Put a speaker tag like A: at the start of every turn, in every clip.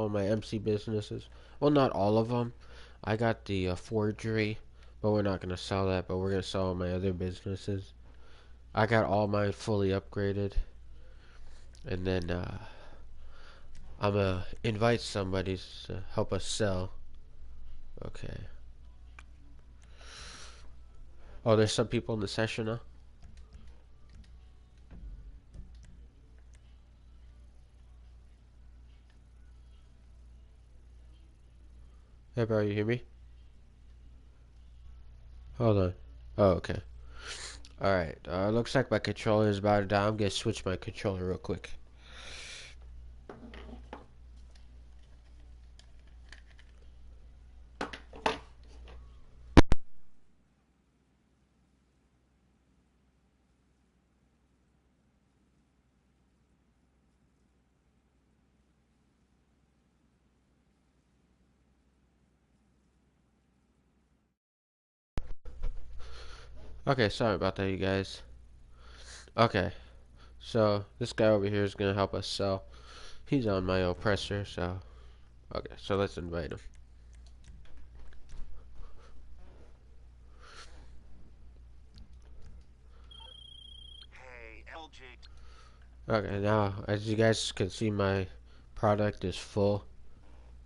A: all my MC businesses. Well, not all of them. I got the forgery, but we're not gonna sell that. But we're gonna sell all my other businesses. I got all mine fully upgraded, and then I'm gonna invite somebody to help us sell. Okay. Oh, there's some people in the session now. Hey, bro, you hear me? Hold on. Oh, okay. Alright, looks like my controller is about to die. I'm gonna switch my controller real quick. Okay, sorry about that, you guys. Okay, so this guy over here is gonna help us sell. He's on my oppressor, so okay, so let's invite him.
B: Hey, LJ.
A: Okay, now as you guys can see, my product is full,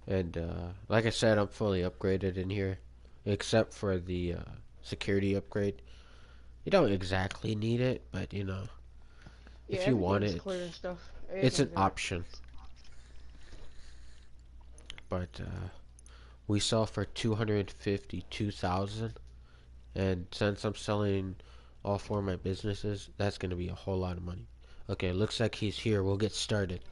A: and like I said, I'm fully upgraded in here, except for the security upgrade. You don't exactly need it, but you know,
C: Yeah,
A: if you want
C: everything's
A: it,
C: clear and stuff.
A: it's an
C: Everything's alright.
A: option. But we sell for 252,000, and since I'm selling all four of my businesses, that's gonna be a whole lot of money. Okay, looks like he's here. We'll get started.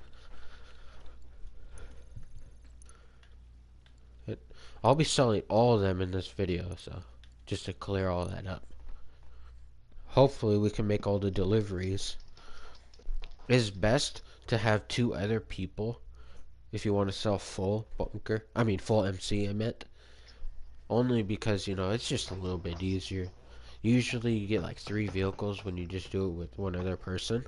A: I'll be selling all of them in this video, so just to clear all that up. Hopefully we can make all the deliveries. It's best to have two other people if you want to sell full bunker. I mean full MC, I meant. Only because, you know, it's just a little bit easier. Usually you get like 3 vehicles when you just do it with one other person.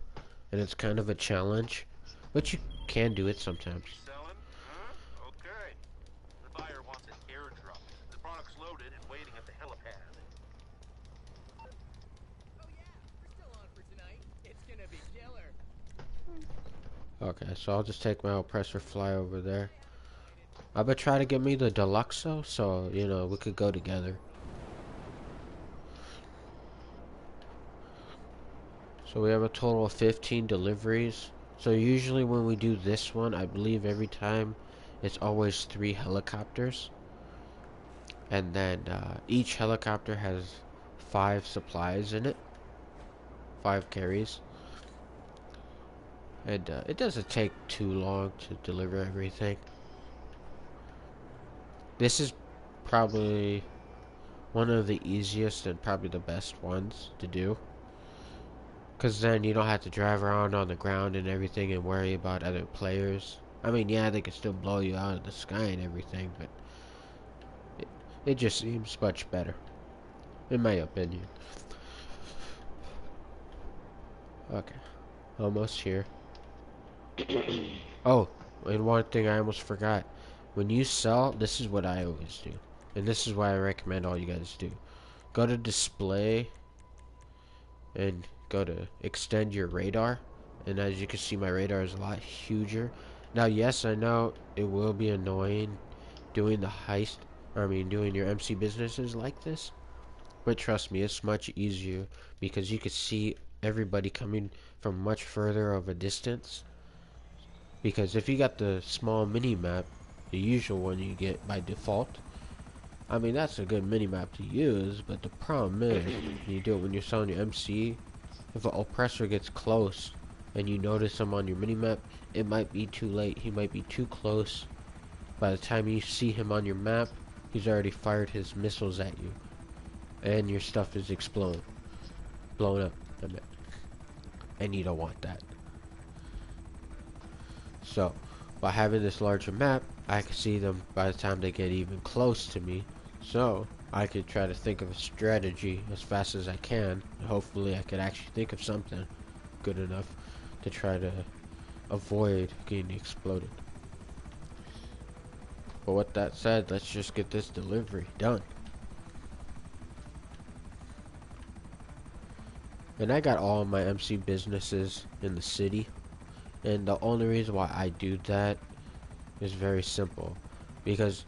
A: And it's kind of a challenge. But you can do it sometimes.
B: You selling? Huh? Okay. The buyer wants it airdropped. The product's loaded and waiting at the helipad.
D: Oh yeah, we're still on for tonight. It's gonna be killer.
A: Okay, so I'll just take my oppressor fly over there. I would try to get me the Deluxo, so, you know, we could go together. So we have a total of 15 deliveries. So usually when we do this one, I believe every time it's always 3 helicopters. And then each helicopter has 5 supplies in it. 5 carries. And it doesn't take too long to deliver everything. This is probably one of the easiest and probably the best ones to do. Because then you don't have to drive around on the ground and everything and worry about other players. I mean, yeah, they can still blow you out of the sky and everything, but it, it just seems much better, in my opinion. Okay, almost here. Oh, and one thing I almost forgot. When you sell, this is what I always do. And this is why I recommend all you guys do. Go to display and go to extend your radar. And as you can see, my radar is a lot huger. Now, yes, I know it will be annoying doing the heist, I mean, doing your MC businesses like this. But trust me, it's much easier because you can see everybody coming from much further of a distance. Because if you got the small mini map, the usual one you get by default, I mean, that's a good mini map to use, but the problem is, you do it when you're selling your MC, if an oppressor gets close and you notice him on your minimap, it might be too late. He might be too close. By the time you see him on your map, he's already fired his missiles at you. And your stuff is exploding. Blown up. And you don't want that. So, by having this larger map, I can see them by the time they get even close to me. So, I could try to think of a strategy as fast as I can. Hopefully I could actually think of something good enough to try to avoid getting exploded. But with that said, let's just get this delivery done. And I got all of my MC businesses in the city. And the only reason why I do that is very simple. Because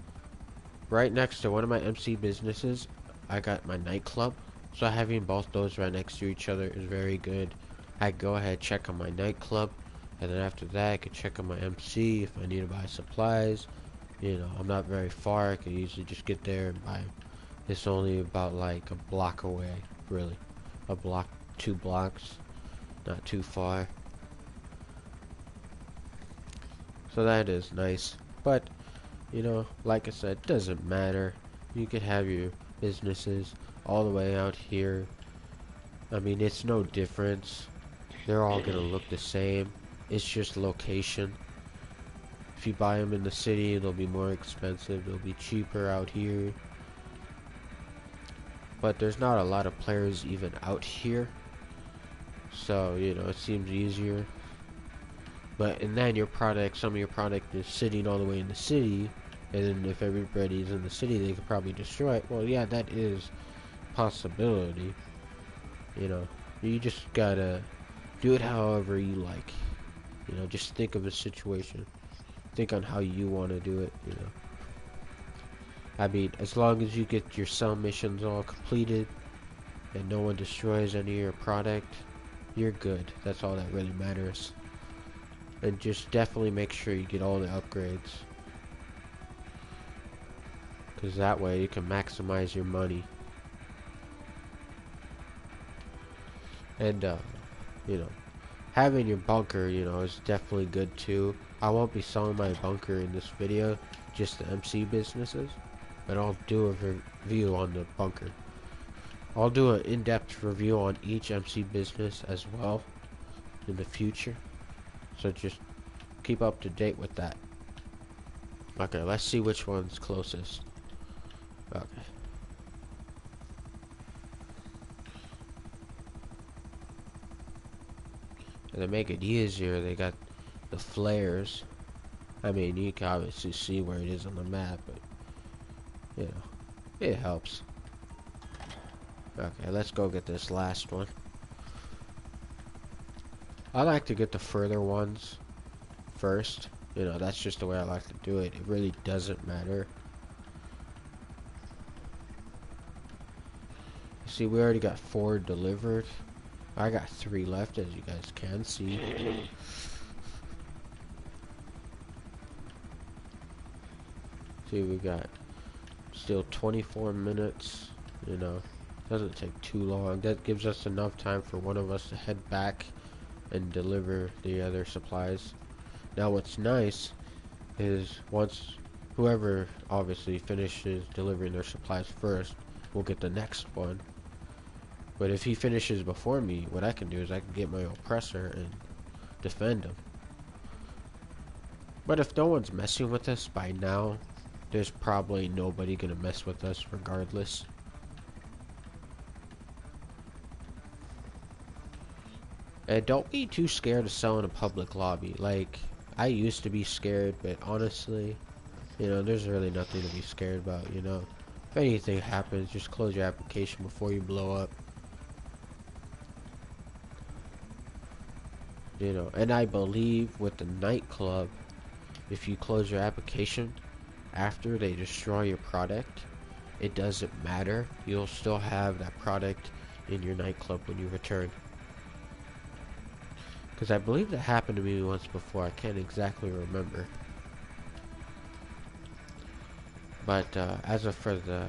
A: right next to one of my MC businesses, I got my nightclub. So having both those right next to each other is very good. I go ahead, check on my nightclub. And then after that, I can check on my MC if I need to buy supplies. You know, I'm not very far. I can easily just get there and buy. It's only about like a block away, really. A block, 2 blocks. Not too far. So that is nice. But, you know, like I said, it doesn't matter. You could have your businesses all the way out here. I mean, it's no difference. They're all gonna look the same. It's just location. If you buy them in the city, they'll be more expensive. They'll be cheaper out here. But there's not a lot of players even out here. So, you know, it seems easier. But, and then your product, some of your product is sitting all the way in the city. And then if everybody's in the city, they could probably destroy it. Well, yeah, that is a possibility. You know, you just gotta do it however you like. You know, just think of a situation. Think on how you want to do it, you know. I mean, as long as you get your sell missions all completed and no one destroys any of your product, you're good. That's all that really matters. And just definitely make sure you get all the upgrades. Because that way you can maximize your money. And, you know, having your bunker, you know, is definitely good too. I won't be selling my bunker in this video, just the MC businesses. But I'll do a review on the bunker. I'll do an in-depth review on each MC business as well in the future. So just keep up to date with that. Okay, let's see which one's closest. Okay. And to make it easier, they got the flares. I mean, you can obviously see where it is on the map, but you know, it helps. Okay, let's go get this last one. I like to get the further ones first. You know, that's just the way I like to do it. It really doesn't matter. See, we already got 4 delivered. I got 3 left, as you guys can see. See, we got still 24 minutes. You know, doesn't take too long. That gives us enough time for one of us to head back and deliver the other supplies. Now, what's nice is once whoever obviously finishes delivering their supplies first will get the next one. But if he finishes before me, what I can do is I can get my oppressor and defend him. But if no one's messing with us by now, there's probably nobody gonna mess with us regardless. And don't be too scared to sell in a public lobby. Like, I used to be scared, but honestly, you know, there's really nothing to be scared about, you know. If anything happens, just close your application before you blow up. You know, and I believe with the nightclub, if you close your application after they destroy your product, it doesn't matter. You'll still have that product in your nightclub when you return. Because I believe that happened to me once before. I can't exactly remember. But as of for the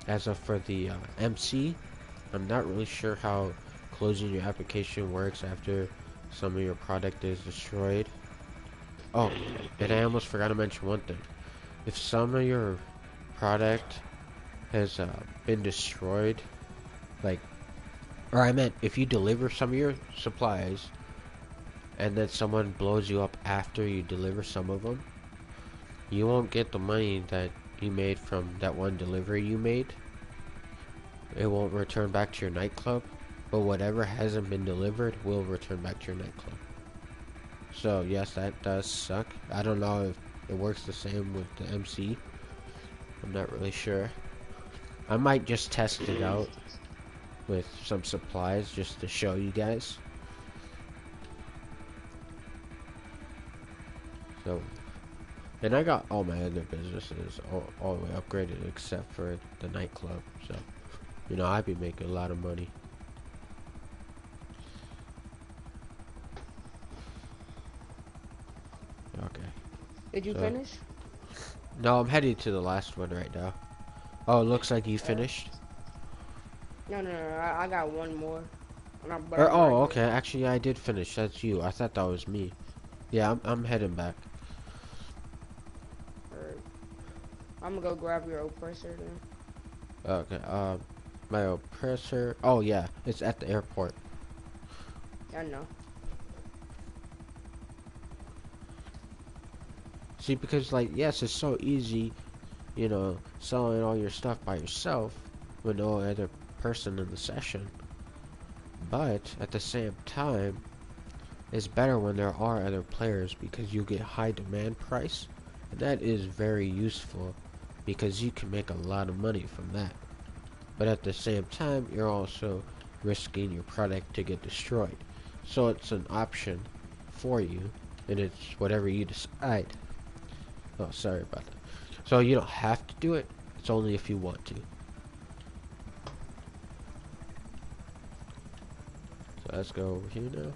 A: as of for the MC, I'm not really sure how closing your application works after some of your product is destroyed. Oh, and I almost forgot to mention one thing. If some of your product has been destroyed, like, or I meant if you deliver some of your supplies and then someone blows you up after you deliver some of them, you won't get the money that you made from that one delivery you made. It won't return back to your nightclub, but whatever hasn't been delivered will return back to your nightclub. So yes, that does suck. I don't know if it works the same with the MC. I'm not really sure. I might just test it out with some supplies just to show you guys. So, and I got all my other businesses all the way upgraded except for the nightclub. So, you know, I'd be making a lot of money. Okay.
C: Did you
A: So-
C: finish?
A: No, I'm heading to the last one right now. Oh, it looks like you finished.
C: No. I got one more. And I'm, but
A: Or,
C: I'm
A: oh,
C: right
A: okay. Actually, I did finish. That's you. I thought that was me. Yeah, I'm heading back.
C: here. I'm gonna go grab your oppressor then.
A: Okay. My oppressor. Oh yeah, it's at the airport.
C: I know.
A: See, because like, yes, it's so easy, you know, selling all your stuff by yourself with no other person in the session. But at the same time, it's better when there are other players because you get high demand price, and that is very useful because you can make a lot of money from that. But at the same time, you're also risking your product to get destroyed. So it's an option for you, and it's whatever you decide. Oh, sorry about that. So you don't have to do it. It's only if you want to. So let's go over here now.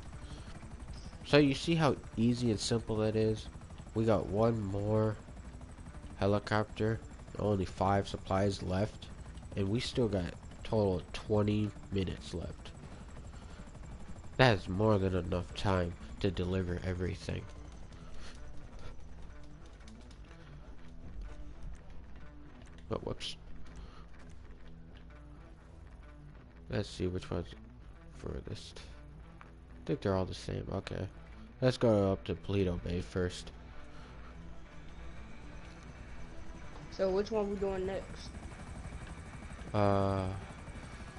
A: So you see how easy and simple that is? We got one more helicopter, only 5 supplies left, and we still got total 20 minutes left. That is more than enough time to deliver everything. Oh, whoops. Let's see which one's furthest. I think they're all the same. Okay. Let's go up to Paleto Bay first.
C: So which one we doing next?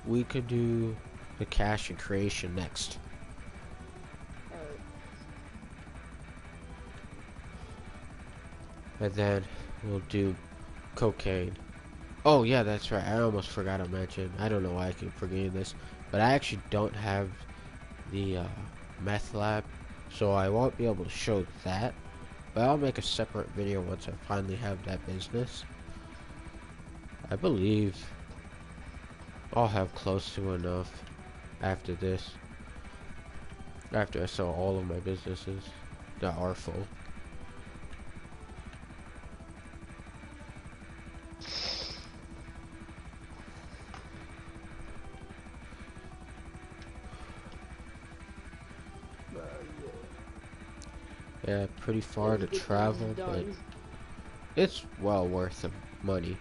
A: We could do the cache and creation next.
C: Alright.
A: And then we'll do cocaine. Oh yeah, that's right. I almost forgot to mention. I don't know why I keep forgetting this, but I actually don't have the meth lab, so I won't be able to show that. But I'll make a separate video once I finally have that business. I believe I'll have close to enough after this. After I sell all of my businesses that are full. Yeah, pretty far to
C: Let's get
A: travel,
C: these
A: but
C: done.
A: it's well worth the money.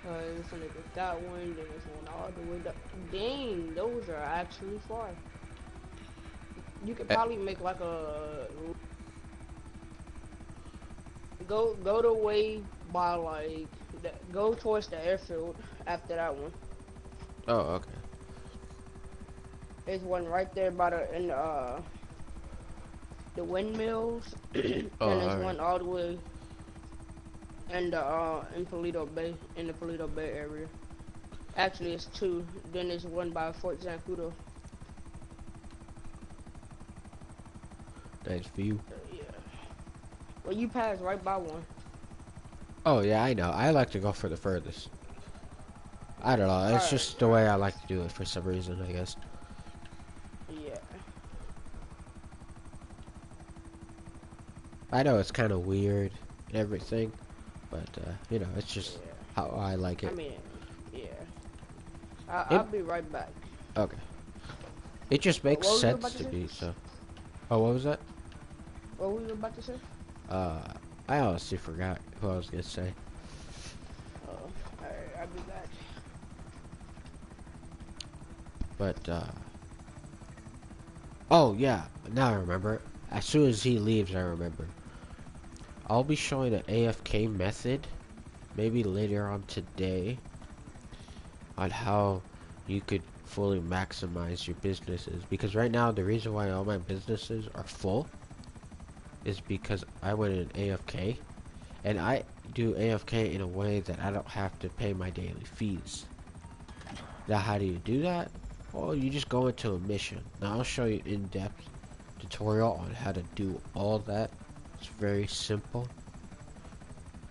C: This one is that one, then this one all the way down. Dang, those are actually far. You could probably make like a go the way by like go towards the airfield after that one.
A: Oh, okay.
C: There's one right there by the windmills, and
A: Oh,
C: there's
A: alright.
C: one all the way in Paleto Bay, in the Paleto Bay area. Actually, it's 2. Then there's one by Fort Zancudo.
A: Nice view.
C: Yeah. Well, you passed right by one.
A: Oh yeah, I know. I like to go for the furthest. I don't know. It's
C: Alright.
A: just the way I like to do it for some reason, I guess.
C: Yeah.
A: I know it's kind of weird and everything, but you know, it's just
C: Yeah.
A: how I like
C: I
A: it.
C: mean, yeah. I'll be right back.
A: Okay. It just makes
C: what were you
A: sense
C: about to
A: to
C: say?
A: me. So. Oh, what was that?
C: What were you about to say?
A: I honestly forgot what I was gonna say.
C: Oh, alright, I'll be back.
A: But oh yeah, now I remember. As soon as he leaves, I remember. I'll be showing an AFK method, maybe later on today, on how you could fully maximize your businesses. Because right now, the reason why all my businesses are full is because I went in AFK, and I do AFK in a way that I don't have to pay my daily fees. Now, how do you do that? Well, you just go into a mission. Now, I'll show you in-depth tutorial on how to do all that. It's very simple.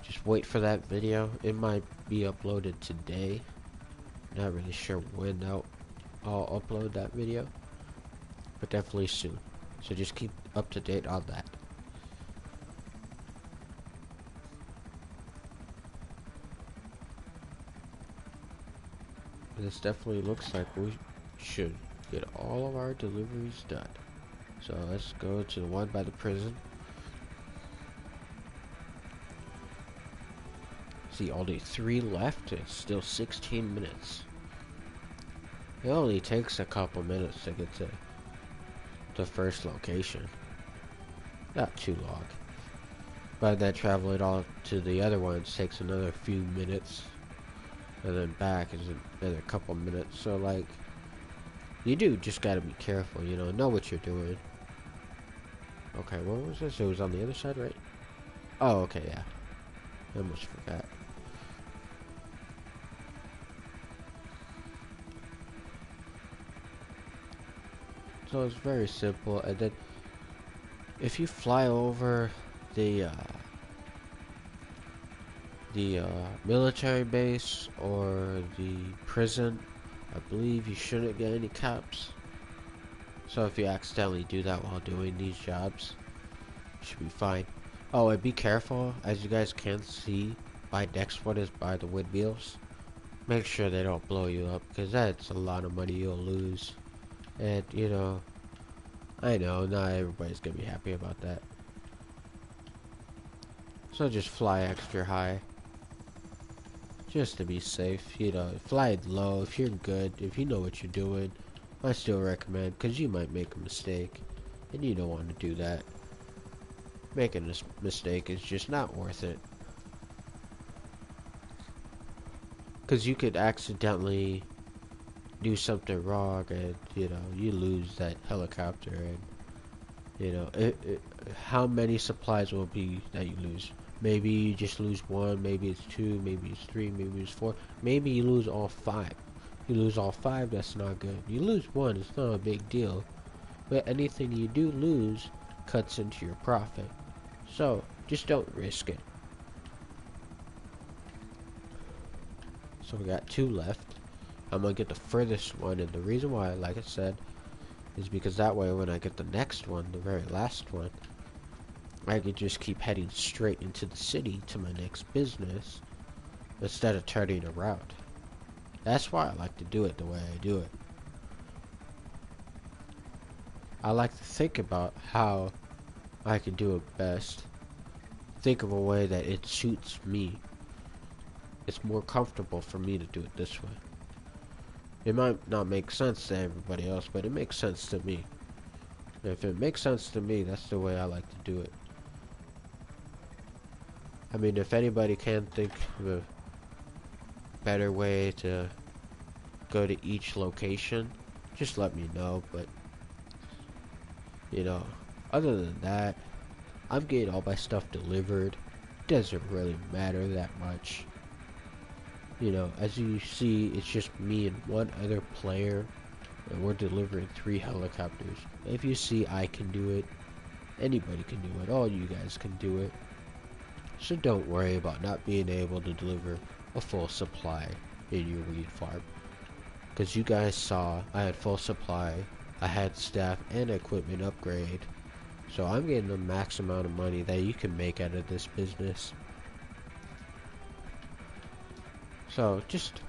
A: Just wait for that video. It might be uploaded today. Not really sure when I'll upload that video, but definitely soon. So just keep up to date on that. This definitely looks like we should get all of our deliveries done. So let's go to the one by the prison. See, only 3 left. It's still 16 minutes. It only takes a couple minutes to get to the first location. Not too long. But then traveling all to the other ones takes another few minutes. And then back is another couple minutes. So, like, you do just gotta be careful, you know what you're doing. Okay, what was this? It was on the other side, right? Oh, okay, yeah. I almost forgot. So it's very simple, and then if you fly over the military base or the prison, I believe you shouldn't get any caps. So if you accidentally do that while doing these jobs, you should be fine. Oh, and be careful, as you guys can see, my next one is by the windmills. Make sure they don't blow you up, because that's a lot of money you'll lose. And, you know, I know not everybody's gonna be happy about that. So just fly extra high. Just to be safe, you know, fly low if you're good, if you know what you're doing. I still recommend, because you might make a mistake, and you don't want to do that. Making a mistake is just not worth it. Because you could accidentally do something wrong and, you know, you lose that helicopter, and, you know, how many supplies will be that you lose? Maybe you just lose 1, maybe it's 2, maybe it's 3, maybe it's 4, maybe you lose all 5. You lose all 5, that's not good. You lose 1, it's not a big deal. But anything you do lose cuts into your profit. So, just don't risk it. So we got 2 left. I'm gonna get the furthest one, and the reason why, like I said, is because that way when I get the next one, the very last one, I could just keep heading straight into the city to my next business instead of turning around. That's why I like to do it the way I do it. I like to think about how I can do it best. Think of a way that it suits me. It's more comfortable for me to do it this way. It might not make sense to everybody else, but it makes sense to me. If it makes sense to me, that's the way I like to do it. I mean, if anybody can think of a better way to go to each location, just let me know. But, you know, other than that, I'm getting all my stuff delivered. Doesn't really matter that much. You know, as you see, it's just me and 1 other player, and we're delivering 3 helicopters. If you see I can do it, anybody can do it. All you guys can do it. So don't worry about not being able to deliver a full supply in your weed farm. Because you guys saw I had full supply, I had staff and equipment upgrade. So I'm getting the max amount of money that you can make out of this business. So just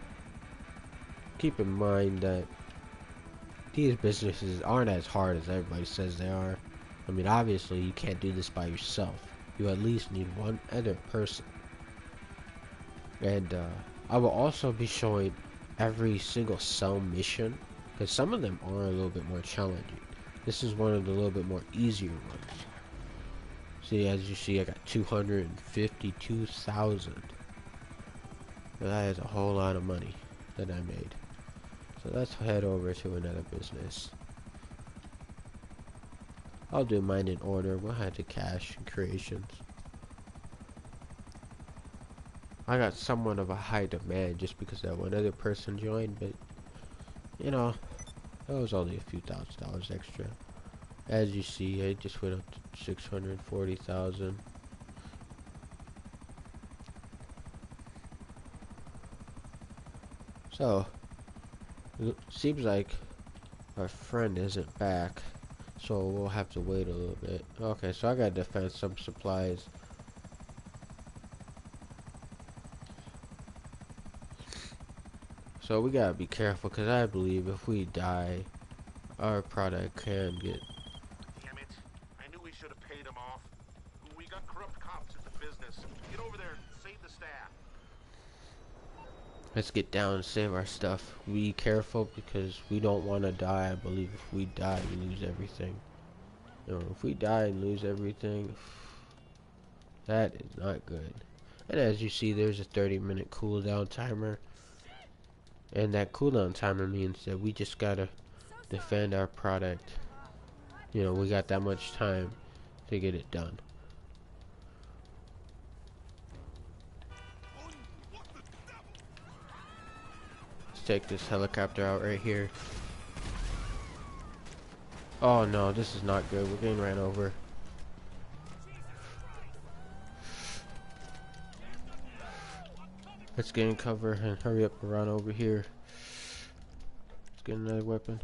A: keep in mind that these businesses aren't as hard as everybody says they are. I mean, obviously you can't do this by yourself. You at least need 1 other person. And I will also be showing every single cell mission, because some of them are a little bit more challenging. This is one of the little bit more easier ones. See, as you see, I got 252,000. That is a whole lot of money that I made. So let's head over to another business. I'll do mine in order. We'll head to cash and creations. I got somewhat of a high demand just because that one other person joined, but you know, that was only a few $1,000s extra. As you see, I just went up to 640,000. So, it seems like our friend isn't back, so we'll have to wait a little bit. Okay, so I gotta defend some supplies. So we gotta be careful, because I believe if we die, our product can get...
B: Damn it. I knew we should have paid him off. We got corrupt cops at the business. Get over there and save the staff.
A: Let's get down and save our stuff. Be careful, because we don't want to die. I believe if we die, we lose everything. You know, if we die and lose everything, that is not good. And as you see, there's a 30-minute cooldown timer. And that cooldown timer means that we just gotta defend our product. You know, we got that much time to get it done. Let's take this helicopter out right here. Oh no, this is not good. We're getting ran over. Let's get in cover and hurry up and run over here. Let's get another weapon.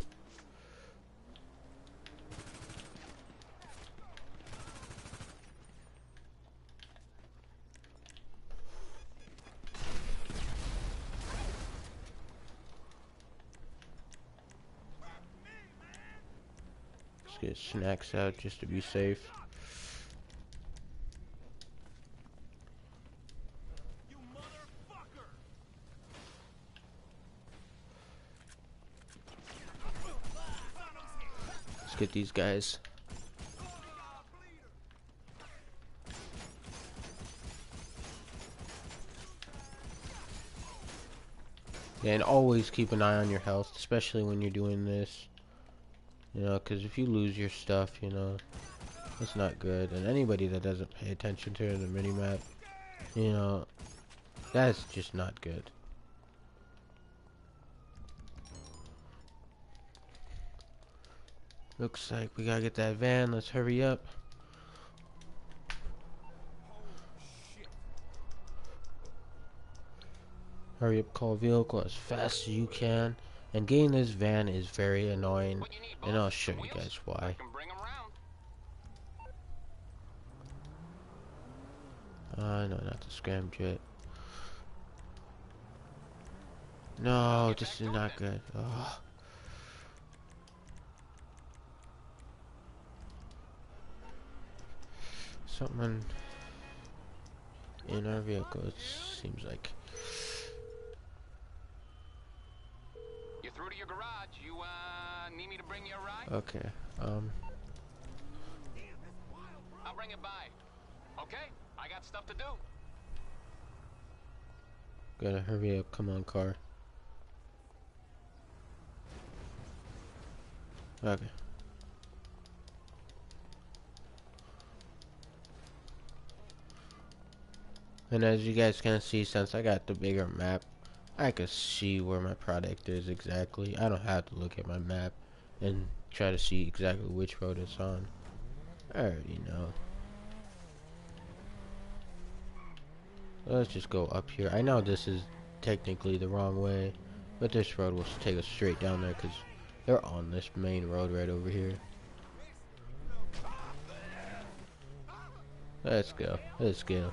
A: Let's get snacks out just to be safe. Let's get these guys. Yeah, and always keep an eye on your health, especially when you're doing this. You know, because if you lose your stuff, you know, that's not good. And anybody that doesn't pay attention to the minimap, you know, that's just not good. Looks like we gotta get that van. Let's hurry up. Hurry up, call vehicle as fast as you can. And getting this van is very annoying, and I'll show you guys why. No, not the scramjet. No, this is not good. Oh. Something in our vehicle, it seems like.
E: You're through to your garage. You need me to bring you a ride?
A: Okay,
E: I'll bring it by. Okay? I got stuff to do.
A: gotta hurry up, come on, car. Okay. And as you guys can see, since I got the bigger map, I can see where my product is exactly. I don't have to look at my map and try to see exactly which road it's on. I already know. Let's just go up here. I know this is technically the wrong way, but this road will take us straight down there because they're on this main road right over here. Let's go. Let's go.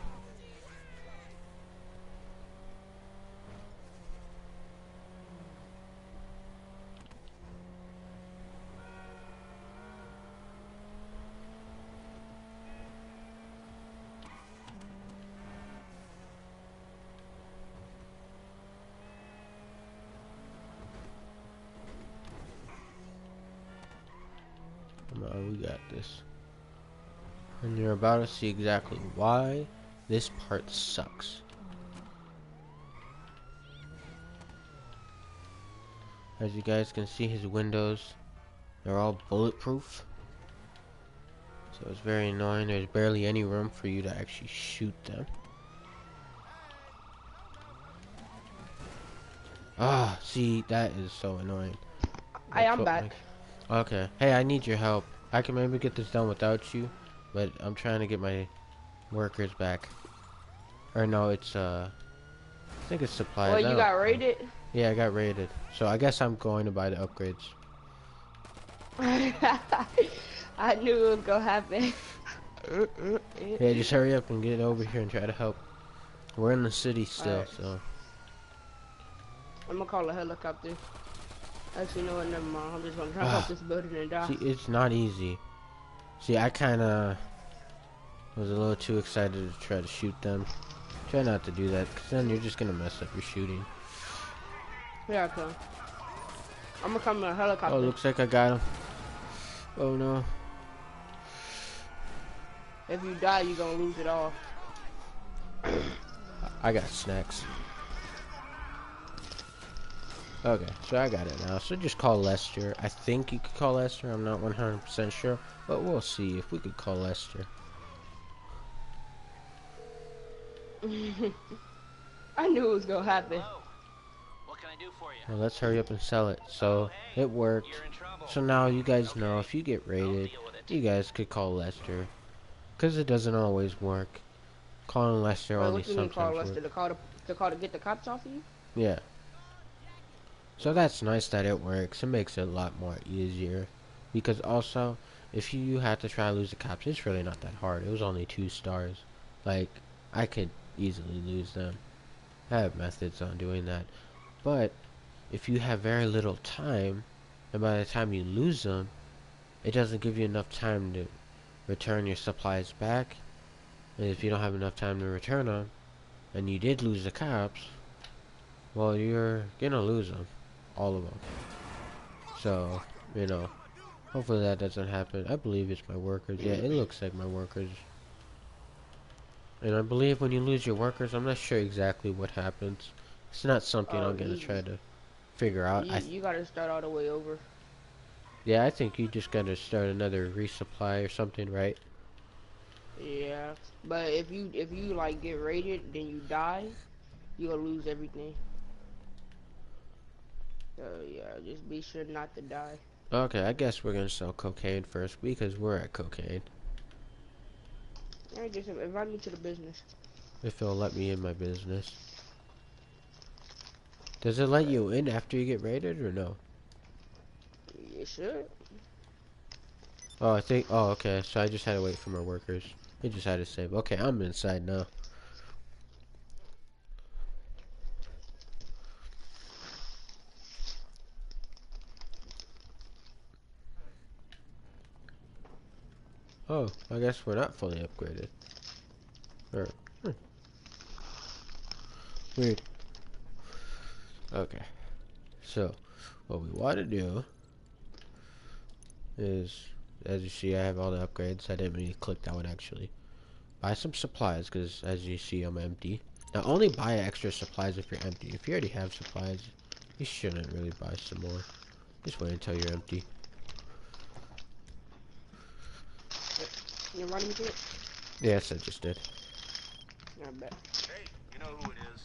A: We got this. And you're about to see exactly why this part sucks. As you guys can see, his windows, they're all bulletproof. So it's very annoying. There's barely any room for you to actually shoot them. Ah, see, that is so annoying.
C: I'm
A: what
C: back.
A: Okay. Hey, I need your help. I can maybe get this done without you, but I'm trying to get my workers back. Or no, it's I think it's supplies.
C: Well, you got raided?
A: Yeah, I got raided. So I guess I'm going to buy the upgrades.
C: I knew it was gonna happen.
A: Yeah, just hurry up and get over here and try to help. We're in the city still,
C: Alright.
A: so.
C: I'm gonna call a helicopter. Actually, no, never mind. I'm just gonna jump off this building and die.
A: See, it's not easy. See, I kinda was a little too excited to try to shoot them. Try not to do that, because then you're just gonna mess up your shooting.
C: Here I come. I'm gonna come in a helicopter.
A: Oh, looks like I got him. Oh no.
C: If you die, you're gonna lose it all.
A: I got snacks. Okay, so I got it now. So just call Lester. I think you could call Lester. I'm not 100% sure, but we'll see if we could call Lester.
C: I knew it was gonna happen.
E: Hello. What can I do for you?
A: Well, let's hurry up and sell it. So it worked.
E: You're in trouble.
A: So now you guys know if you get raided, you guys could call Lester, because it doesn't always work. Calling Lester
C: Wait,
A: only
C: what you mean call
A: sometimes
C: Lester?
A: works.
C: To get the cops off of you?
A: Yeah. So that's nice that it works. It makes it a lot more easier. Because also, if you had to try to lose the cops, it's really not that hard. It was only 2 stars. Like, I could easily lose them. I have methods on doing that. But, if you have very little time, and by the time you lose them, it doesn't give you enough time to return your supplies back. And if you don't have enough time to return them, and you did lose the cops, well, you're gonna lose them. All of them. So, you know, hopefully that doesn't happen. I believe it's my workers. Yeah, it looks like my workers. And I believe when you lose your workers, I'm not sure exactly what happens. It's not something I'm gonna try to figure out.
C: You gotta start all the way over.
A: Yeah, I think you just gotta start another resupply or something, right?
C: Yeah, but if you like get raided, then you die, you gonna lose everything. So yeah, just be sure not to die.
A: Okay, I guess we're gonna sell cocaine first because we're at cocaine.
C: Alright, just invite me to the business.
A: If it'll let me in my business. Does it let you in after you get raided or no?
C: You should.
A: Oh, I think. Oh, okay. So I just had to wait for my workers. They just had to save. Okay, I'm inside now. Oh, I guess we're not fully upgraded. Or, weird. Okay. So, what we want to do is, as you see, I have all the upgrades. I didn't really click that one actually. Buy some supplies, because as you see, I'm empty. Now, only buy extra supplies if you're empty. If you already have supplies, you shouldn't really buy some more. Just wait until you're empty.
C: You inviting me to it?
A: Yes, I just did.
C: I bet.
B: Hey, you know who it is.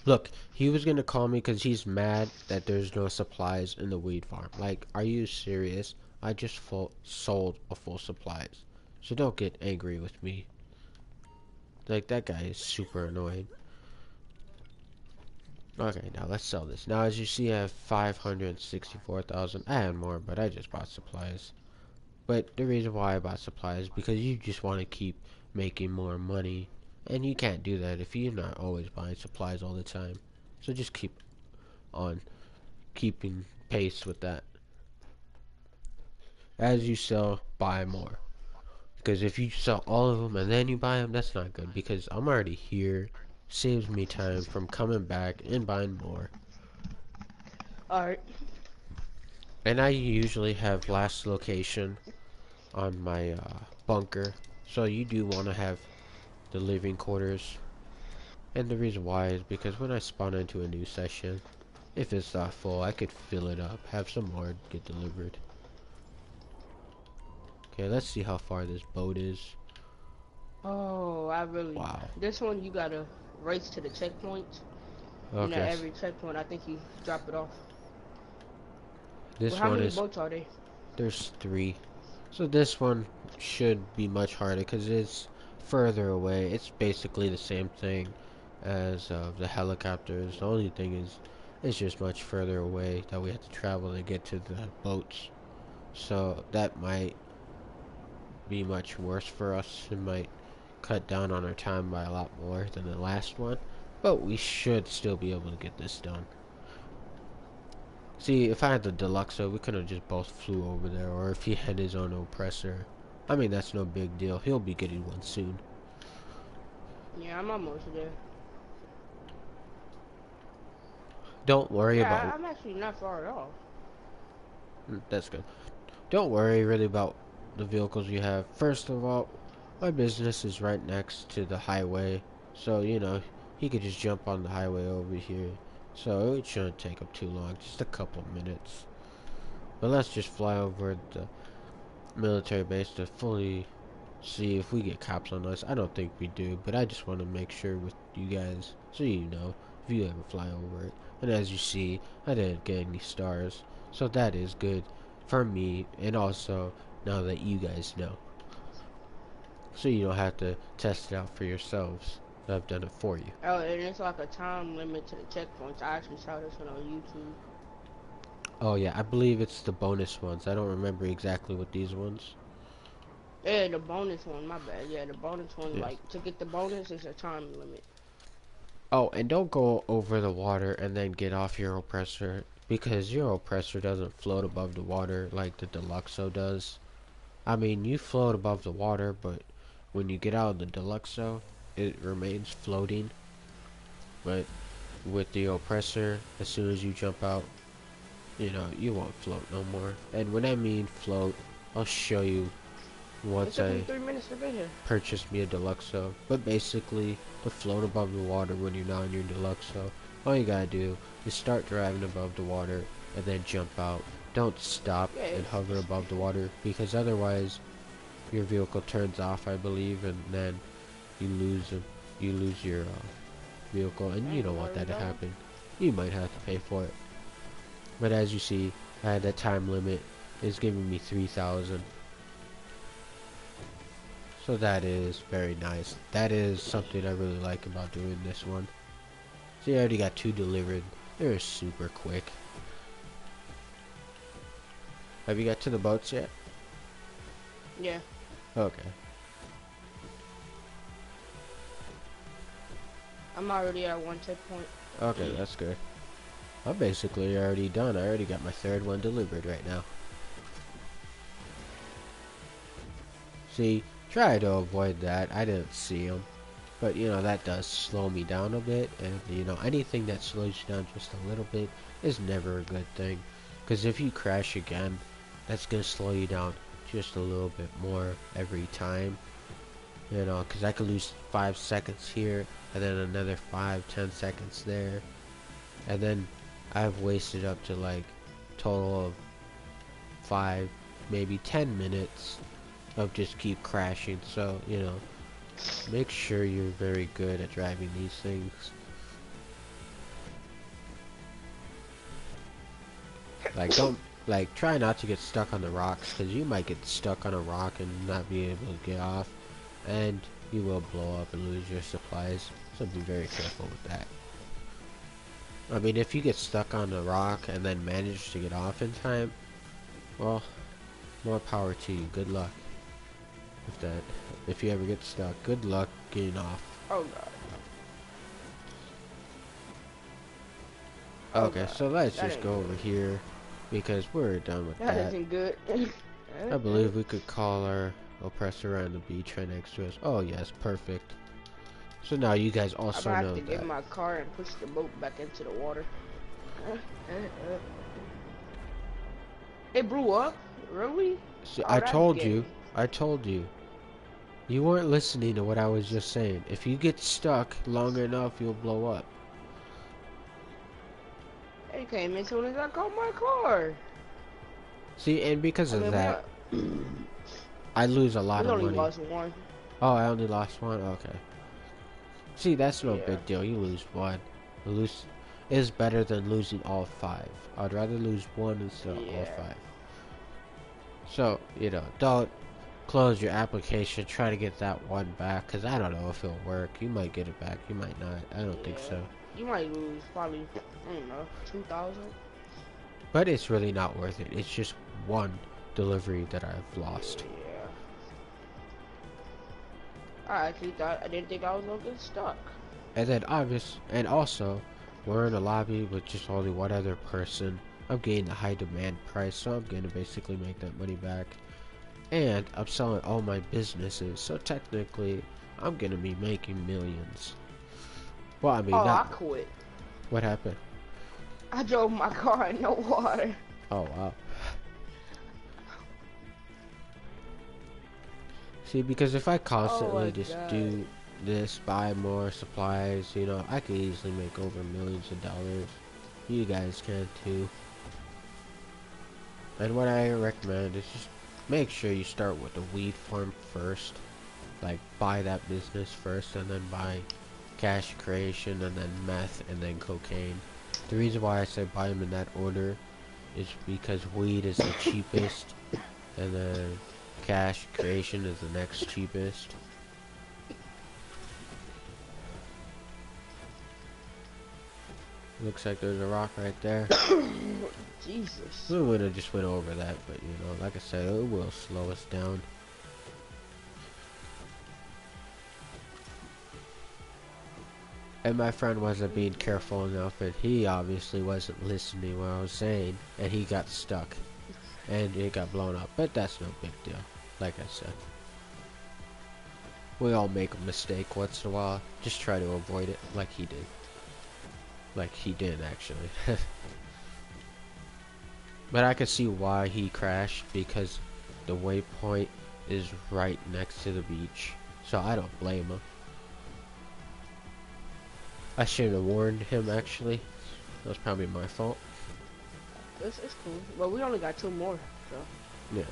A: Look, he was gonna call me because he's mad that there's no supplies in the weed farm. Like, are you serious? I just sold a full supplies. So don't get angry with me. Like, that guy is super annoying. Okay, now let's sell this. Now, as you see, I have 564,000. I had more, but I just bought supplies. But the reason why I bought supplies is because you just want to keep making more money. And you can't do that if you're not always buying supplies all the time. So just keep on keeping pace with that. As you sell, buy more. Because if you sell all of them and then you buy them, that's not good. Because I'm already here. Saves me time from coming back and buying more.
C: Alright.
A: And I usually have last location on my bunker. So you do want to have the living quarters. And the reason why is because when I spawn into a new session, if it's not full, I could fill it up, have some more get delivered. Okay, let's see how far this boat is.
C: Oh, I really.
A: Wow.
C: This one you gotta race to the checkpoint. And at
A: Okay,
C: every checkpoint, I think you drop it off.
A: this
C: Well, how
A: one
C: many
A: is,
C: boats are they?
A: there's 3. So this one should be much harder because it's further away. It's basically the same thing as the helicopters. The only thing is, it's just much further away that we have to travel to get to the boats. So that might be much worse for us. It might cut down on our time by a lot more than the last one. But we should still be able to get this done. See, if I had the Deluxo, we could have just both flew over there. Or if he had his own oppressor. I mean, that's no big deal. He'll be getting one soon.
C: Yeah, I'm almost there.
A: Don't worry
C: Yeah,
A: about...
C: I'm actually not far at all.
A: That's good. Don't worry really about the vehicles you have. First of all, my business is right next to the highway. So, you know, he could just jump on the highway over here. So it shouldn't take up too long. Just a couple minutes. But let's just fly over the military base to fully see if we get cops on us. I don't think we do, but I just want to make sure with you guys so you know if you ever fly over it. And as you see, I didn't get any stars, so that is good for me, and also now that you guys know, so you don't have to test it out for yourselves. I've done it for you.
C: Oh, and it's like a time limit to the checkpoints. I actually saw this one on YouTube.
A: Oh yeah, I believe it's the bonus ones. I don't remember exactly what these ones.
C: Yeah, the bonus one, my bad. Yeah, the bonus one,
A: Yes.
C: like, to get the bonus, is a time limit.
A: Oh, and don't go over the water and then get off your oppressor, because your oppressor doesn't float above the water like the Deluxo does. I mean, you float above the water, but when you get out of the Deluxo, it remains floating. But with the oppressor, as soon as you jump out, you know, you won't float no more. And when I mean float, I'll show you
C: It
A: once
C: took me
A: I
C: 3 minutes to get here.
A: purchased me a Deluxo. But basically, to float above the water when you're not in your Deluxo, all you gotta do is start driving above the water and then jump out. Don't stop
C: Yeah,
A: and hover above the water, because otherwise your vehicle turns off, I believe, and then you lose your vehicle, and you don't want that to happen. You might have to pay for it. But as you see, I had that time limit. It's giving me 3,000. So that is very nice. That is something I really like about doing this one. See, I already got 2 delivered. They're super quick. Have you got to the boats yet?
C: Yeah.
A: Okay.
C: I'm already at one checkpoint.
A: Okay, that's good. I'm basically already done. I already got my 3rd one delivered right now. See, try to avoid that. I didn't see them. But, you know, that does slow me down a bit. And, you know, anything that slows you down just a little bit is never a good thing. Because if you crash again, that's going to slow you down just a little bit more every time. You know, because I could lose 5 seconds here, and then another 5-10 seconds there. And then I've wasted up to like total of 5, maybe 10 minutes of just keep crashing. So, you know, make sure you're very good at driving these things. Like, don't, like, try not to get stuck on the rocks, because you might get stuck on a rock and not be able to get off, and you will blow up and lose your supplies. So be very careful with that. I mean, if you get stuck on a rock and then manage to get off in time, well, more power to you. Good luck. If you ever get stuck, good luck getting off.
C: Oh god.
A: Okay, so let's
C: That
A: just
C: ain't
A: go
C: good.
A: over here, because we're done with
C: That
A: that.
C: isn't good.
A: I believe we could call our oppressor on the beach right next to us. Oh yes, perfect. So now you guys
C: I'm
A: also
C: gonna have
A: know
C: to get
A: that.
C: my car and push the boat back into the water. It blew up? Really?
A: See,
C: Oh,
A: I
C: that's
A: told
C: gay.
A: you. I told you. You weren't listening to what I was just saying. If you get stuck long enough, you'll blow up.
C: They came in as soon as I caught my car.
A: See, and because
C: I
A: of
C: mean,
A: that, I lose a lot
C: we
A: of
C: only
A: money.
C: lost one.
A: Oh, I only lost one? Okay. See, that's no
C: Yeah.
A: big deal. You lose one. Lose is better than losing all 5. I'd rather lose one instead of all
C: Yeah.
A: 5. So, don't close your application. Try to get that one back, because I don't know if it'll work. You might get it back. You might not. I don't think
C: Yeah.
A: so.
C: You might lose probably, I don't know, 2,000.
A: But it's really not worth it. It's just one delivery that I've lost.
C: Yeah. I didn't think I was gonna get stuck.
A: And then and also, we're in a lobby with just only one other person. I'm getting a high demand price, so I'm gonna basically make that money back. And I'm selling all my businesses, so technically, I'm gonna be making millions. Well, I mean,
C: Oh, I
A: not.
C: quit.
A: What happened?
C: I drove my car in no water.
A: Oh, wow. See, because if I constantly
C: my
A: just
C: God.
A: do this, buy more supplies, I could easily make over millions of dollars. You guys can too. And what I recommend is just make sure you start with the weed farm first. Like, buy that business first, and then buy cash creation, and then meth, and then cocaine. The reason why I say buy them in that order is because weed is the cheapest, and then cash creation is the next cheapest. Looks like there's a rock right there.
C: Jesus.
A: We would have just went over that, but like I said, it will slow us down. And my friend wasn't being careful enough, and he obviously wasn't listening what I was saying, and he got stuck, and it got blown up. But that's no big deal, like I said. We all make a mistake once in a while. Just try to avoid it, like he did. Like he did, actually. But I could see why he crashed, because the waypoint is right next to the beach. So I don't blame him. I should have warned him, actually. That was probably my fault.
C: It's cool. But we only got 2 more, so.
A: Yeah.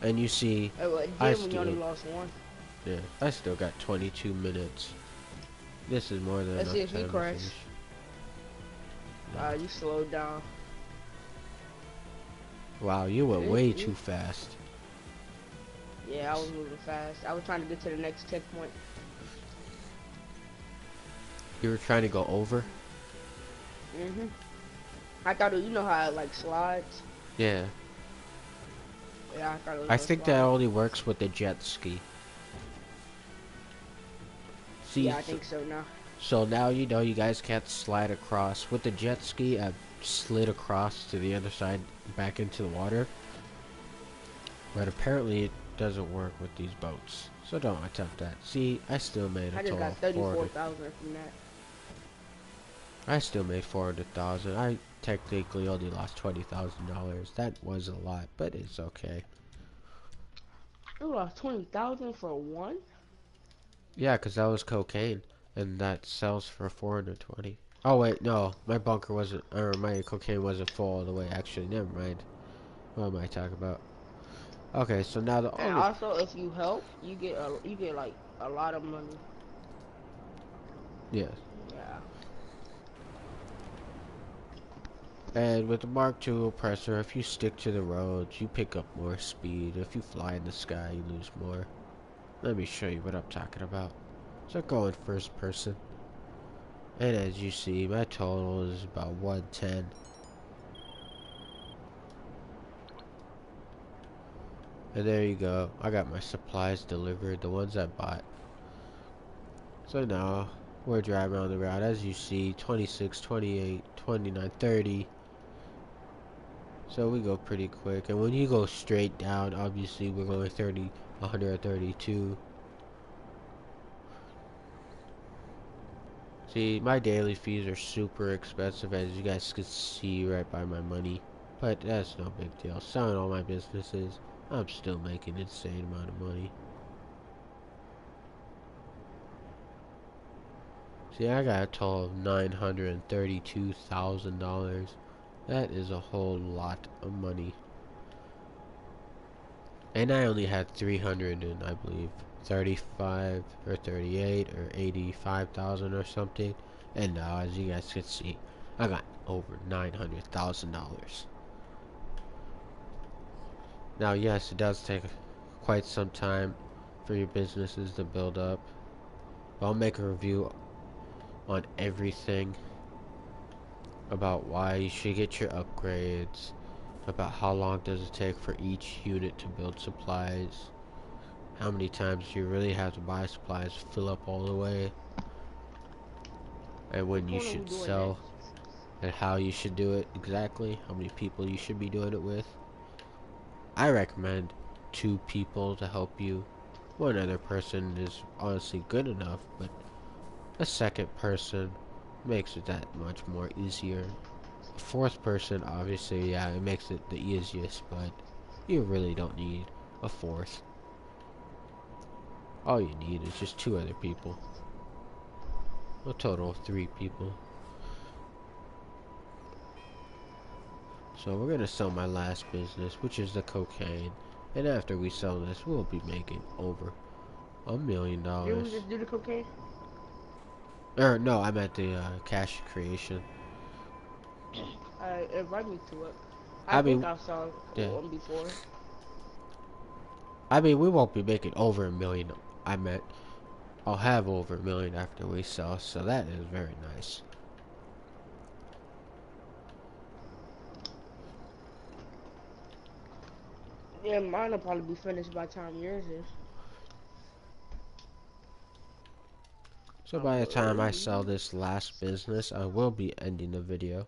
A: And you see,
C: We only lost 1.
A: yeah, I still got 22 minutes. This is more than
C: Let's
A: enough
C: see if he
A: time to
C: crashed.
A: finish.
C: You slowed down.
A: Wow, you went way too fast.
C: Yeah, I was moving fast. I was trying to get to the next checkpoint.
A: You were trying to go over?
C: I thought you know how it like slides.
A: Yeah.
C: Yeah, I thought it was.
A: I
C: gonna
A: think
C: slide.
A: that only works with the jet ski. See,
C: Yeah, I think so now.
A: so now you guys can't slide across. With the jet ski, I've slid across to the other side back into the water. But apparently it doesn't work with these boats. So don't attempt that. See, I still made a
C: I just
A: total
C: got
A: of 400.
C: 34,000 from that.
A: I still made 400,000. I technically only lost $20,000. That was a lot, but it's okay.
C: You lost 20,000 for one?
A: Yeah, 'cause that was cocaine, and that sells for 420. Oh wait, no, my bunker wasn't, or my cocaine wasn't full all the way. Actually, never mind. What am I talking about? Okay, so now the
C: And
A: only
C: also, if you help, you get like a lot of money.
A: yeah,
C: Yeah.
A: and with the Mark II oppressor, if you stick to the roads, you pick up more speed. If you fly in the sky, you lose more. Let me show you what I'm talking about. So go in first person. And as you see, my total is about 110. And there you go. I got my supplies delivered, the ones I bought. So now, we're driving on the route. As you see, 26, 28, 29, 30. So we go pretty quick. And when you go straight down, obviously we're going 30, 132. See, my daily fees are super expensive, as you guys can see right by my money. But that's no big deal. Selling all my businesses, I'm still making an insane amount of money. See, I got a total of $932,000. That is a whole lot of money. And I only had 300 and I believe 35 or 38 or 85,000 or something. And now, as you guys can see, I got over $900,000. Now, yes, it does take quite some time for your businesses to build up. But I'll make a review on everything about why you should get your upgrades, about how long does it take for each unit to build supplies, how many times you really have to buy supplies, fill up all the way, and when you should sell, and how you should do it exactly, how many people you should be doing it with. I recommend 2 people to help you. One other person is honestly good enough, but a second person makes it that much more easier. A 4th person, obviously, yeah, it makes it the easiest, but you really don't need a 4th. All you need is just 2 other people. A total of 3 people. So we're gonna sell my last business, which is the cocaine. And after we sell this, we'll be making over $1 million.
C: Did we just do the cocaine?
A: Or no, I'm at the cash creation.
C: Invite me to it.
A: I
C: think
A: mean,
C: I saw one before.
A: I mean, we won't be making over $1 million. I meant I'll have over $1 million after we sell, so that is very nice.
C: Yeah, mine will probably be finished by the time yours is.
A: So by the time I sell this last business, I will be ending the video.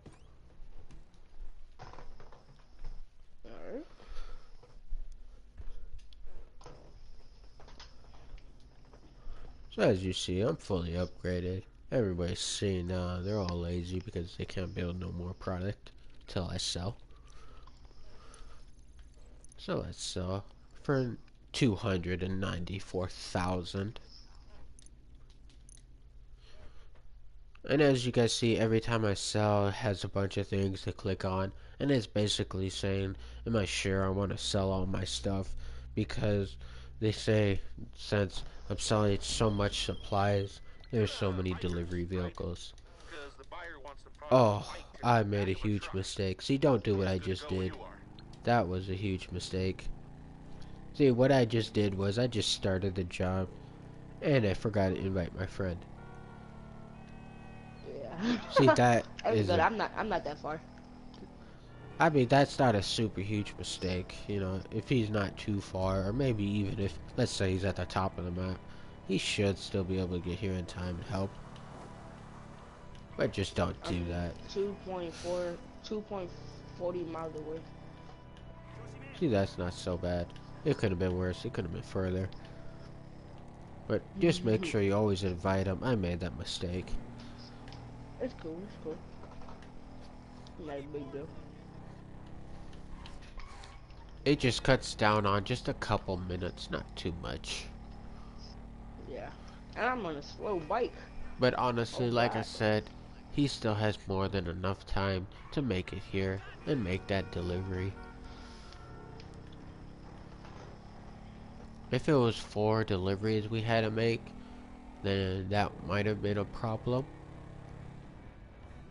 C: Alright.
A: So as you see, I'm fully upgraded. Everybody's seeing they're all lazy because they can't build no more product till I sell. So let's sell for 294,000. And as you guys see, every time I sell, it has a bunch of things to click on, and it's basically saying, am I sure I want to sell all my stuff? Because they say, since I'm selling so much supplies, there's so many delivery vehicles.
B: Because the buyer wants the product
A: Oh,
B: right to
A: I
B: the
A: made a
B: back of
A: huge
B: truck.
A: mistake. See, don't do what I
B: As good
A: just
B: a go
A: did.
B: you are.
A: That was a huge mistake. See, what I just did was I just started the job, and I forgot to invite my friend.
C: Yeah.
A: See, that
C: That's
A: is
C: good.
A: a,
C: I'm not that far.
A: I mean, that's not a super huge mistake, you know, if he's not too far, or maybe even if, let's say he's at the top of the map, he should still be able to get here in time and help. But just don't do that.
C: 2.40 miles away.
A: See, that's not so bad. It could have been worse, it could have been further. But just make sure you always invite him. I made that mistake.
C: It's cool. It's cool. Not a big deal.
A: It just cuts down on just a couple minutes, not too much.
C: Yeah. And I'm on a slow bike.
A: But honestly,
C: Oh,
A: like I
C: God.
A: said, he still has more than enough time to make it here and make that delivery. If it was 4 deliveries we had to make, then that might have been a problem.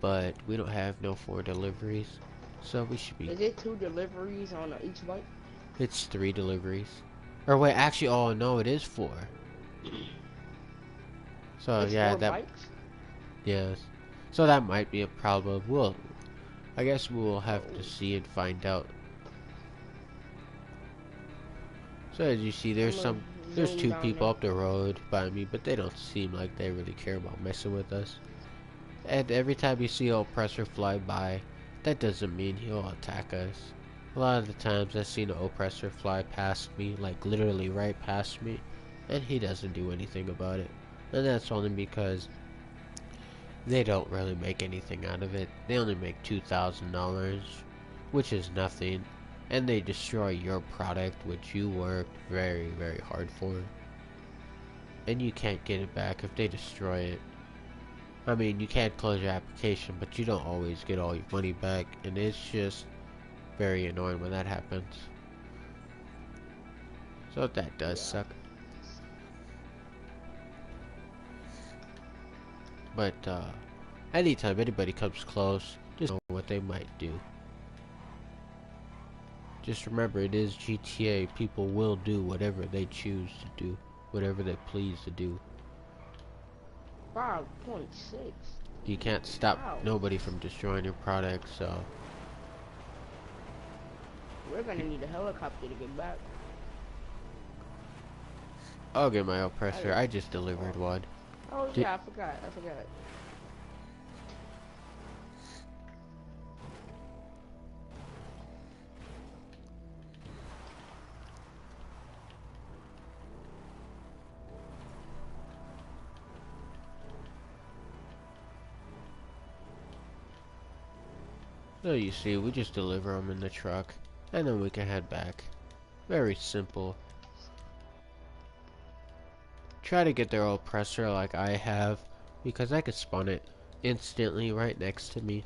A: But we don't have no 4 deliveries, so we should be.
C: Is it 2 deliveries on each bike?
A: It's 3 deliveries. Or wait, actually, oh no, it is 4. So
C: It's
A: yeah,
C: 4
A: that
C: bikes?
A: yes. So that might be a problem. I guess we'll have to see and find out. So as you see, there's
C: I'ma
A: there's
C: zoom
A: 2
C: down
A: people
C: there.
A: up the road by me, but they don't seem like they really care about messing with us. And every time you see an oppressor fly by, that doesn't mean he'll attack us. A lot of the times I've seen an oppressor fly past me, like literally right past me, and he doesn't do anything about it. And that's only because they don't really make anything out of it. They only make $2,000, which is nothing. And they destroy your product, which you worked very, very hard for. And you can't get it back if they destroy it. I mean, you can close your application, but you don't always get all your money back, and it's just very annoying when that happens. So that does suck. But anytime anybody comes close, just know what they might do. Just remember, it is GTA. People will do whatever they choose to do, whatever they please to do.
C: 5.6.
A: You can't stop
C: Wow.
A: nobody from destroying your product, so
C: We're gonna need a helicopter to get back.
A: I'll get my oppressor. I just delivered one.
C: Oh
A: Did-
C: yeah, I forgot. I forgot.
A: So you see, we just deliver them in the truck, and then we can head back. Very simple. Try to get their oppressor like I have, because I could spawn it instantly right next to me,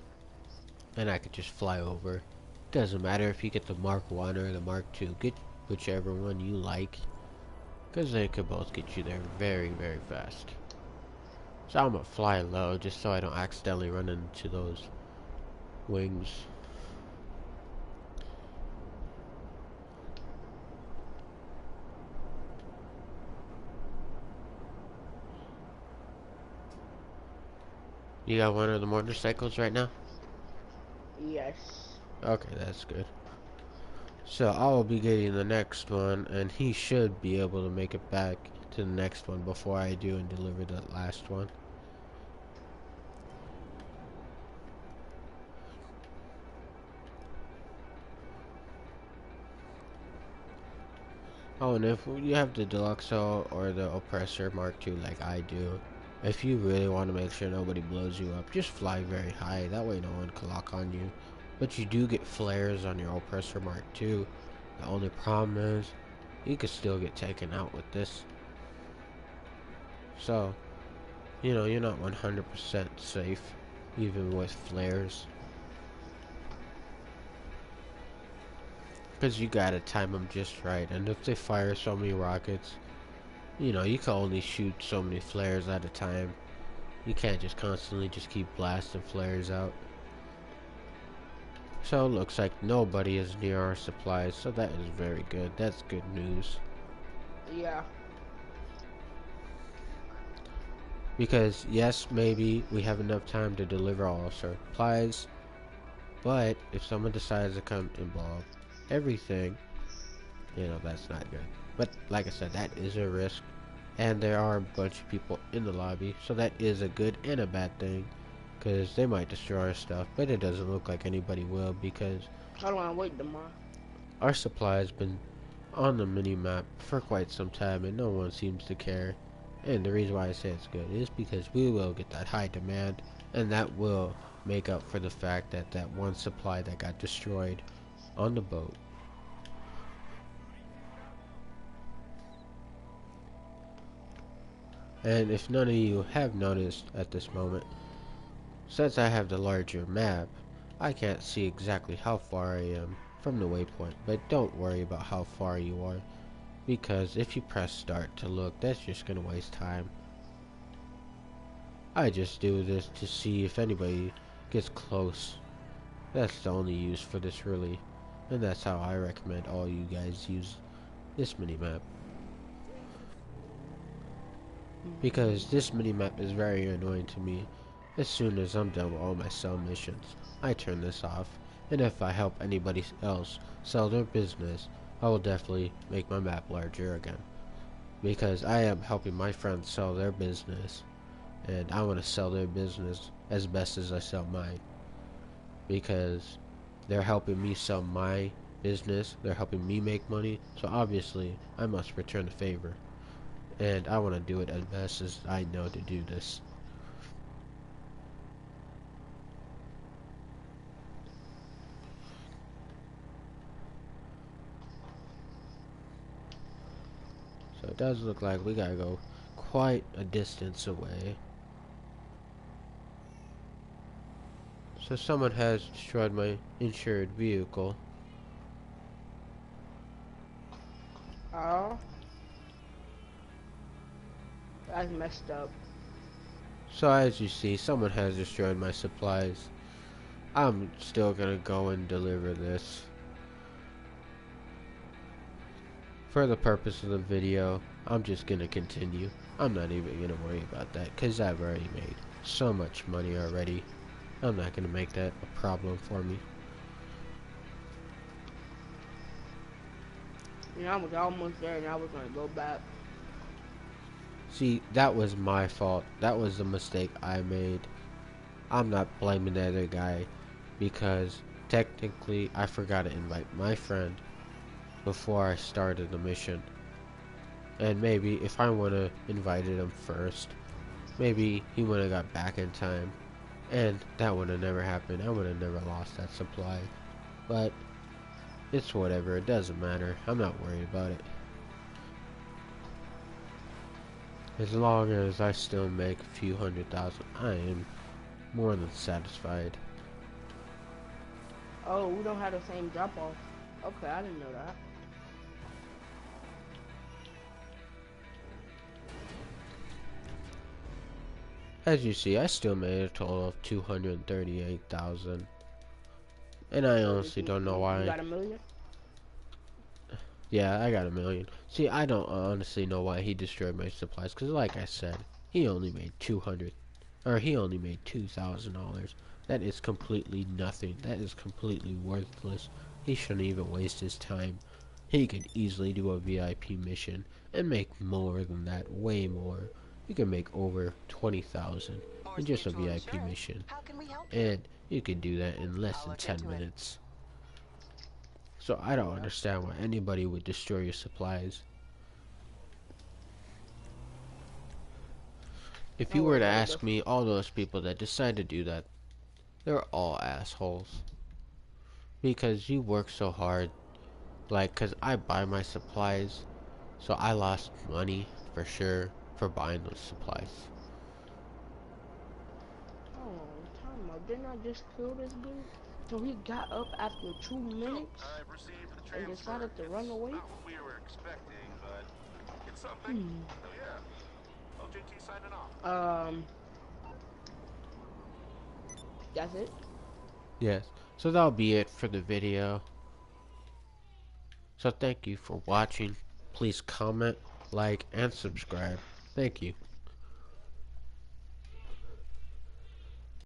A: and I could just fly over. Doesn't matter if you get the Mark 1 or the Mark 2, get whichever one you like, because they could both get you there very, very fast. So I'm gonna fly low, just so I don't accidentally run into those wings. You got one of the motorcycles right now?
C: Yes.
A: Okay, that's good. So I will be getting the next one, and he should be able to make it back to the next one before I do and deliver the last one. Oh, and if you have the Deluxo or the Oppressor Mark II like I do, if you really want to make sure nobody blows you up, just fly very high. That way no one can lock on you. But you do get flares on your Oppressor Mark II. The only problem is, you could still get taken out with this. So, you know, you're not 100% safe, even with flares. Because you gotta time them just right, and if they fire so many rockets, you know, you can only shoot so many flares at a time. You can't just constantly just keep blasting flares out. So it looks like nobody is near our supplies, so that is very good. That's good news.
C: Yeah.
A: Because, yes, maybe we have enough time to deliver all our supplies, but if someone decides to come and blow up everything, you know, that's not good. But, like I said, that is a risk, and there are a bunch of people in the lobby, so that is a good and a bad thing, because they might destroy our stuff, but it doesn't look like anybody will, because
C: Hold on, wait, Demar.
A: our supply has been on the mini-map for quite some time, and no one seems to care. And the reason why I say it's good is because we will get that high demand, and that will make up for the fact that that one supply that got destroyed on the boat. And if none of you have noticed at this moment, since I have the larger map, I can't see exactly how far I am from the waypoint, but don't worry about how far you are, because if you press start to look, that's just gonna waste time. I just do this to see if anybody gets close. That's the only use for this, really, and that's how I recommend all you guys use this minimap. Because this minimap is very annoying to me. As soon as I'm done with all my sell missions, I turn this off, and if I help anybody else sell their business, I will definitely make my map larger again. Because I am helping my friends sell their business, and I want to sell their business as best as I sell mine. Because they're helping me sell my business, they're helping me make money, so obviously I must return the favor. And I want to do it as best as I know to do this. So it does look like we gotta go quite a distance away. So someone has destroyed my insured vehicle.
C: Oh. That's messed up.
A: So as you see, someone has destroyed my supplies. I'm still gonna go and deliver this. For the purpose of the video, I'm just gonna continue. I'm not even gonna worry about that because I've already made so much money already. I'm not gonna make that a problem for me.
C: You know, I was almost there and I was gonna go back.
A: See, that was my fault. That was the mistake I made. I'm not blaming the other guy because technically I forgot to invite my friend before I started the mission. And maybe if I would have invited him first, maybe he would have got back in time. And that would have never happened. I would have never lost that supply. But it's whatever. It doesn't matter. I'm not worried about it. As long as I still make a few $100,000, I am more than satisfied.
C: Oh, we don't have the same drop off. Okay, I didn't know that.
A: As you see, I still made a total of 238,000. And I honestly don't know
C: You
A: why.
C: got $1 million?
A: Yeah, I got $1 million. See, I don't honestly know why he destroyed my supplies. Because like I said, he only made $2,000. That is completely nothing. That is completely worthless. He shouldn't even waste his time. He could easily do a VIP mission and make more than that, way more. You can make over 20,000 in just a VIP mission, and you could do that in less than 10 minutes. So I don't understand why anybody would destroy your supplies. If you were to ask me, all those people that decide to do that, they're all assholes. Because you work so hard, like, cause I buy my supplies, so I lost money for sure for buying those supplies.
C: Oh, time out. Didn't I just kill this dude? So he got up after 2 minutes
B: I've received the
C: and
B: transfer.
C: decided to run away?
B: Not what we were expecting, but it's something. Oh yeah. OJT signing off.
C: That's it?
A: Yes, so that'll be it for the video. So thank you for watching. Please comment, like, and subscribe. Thank you.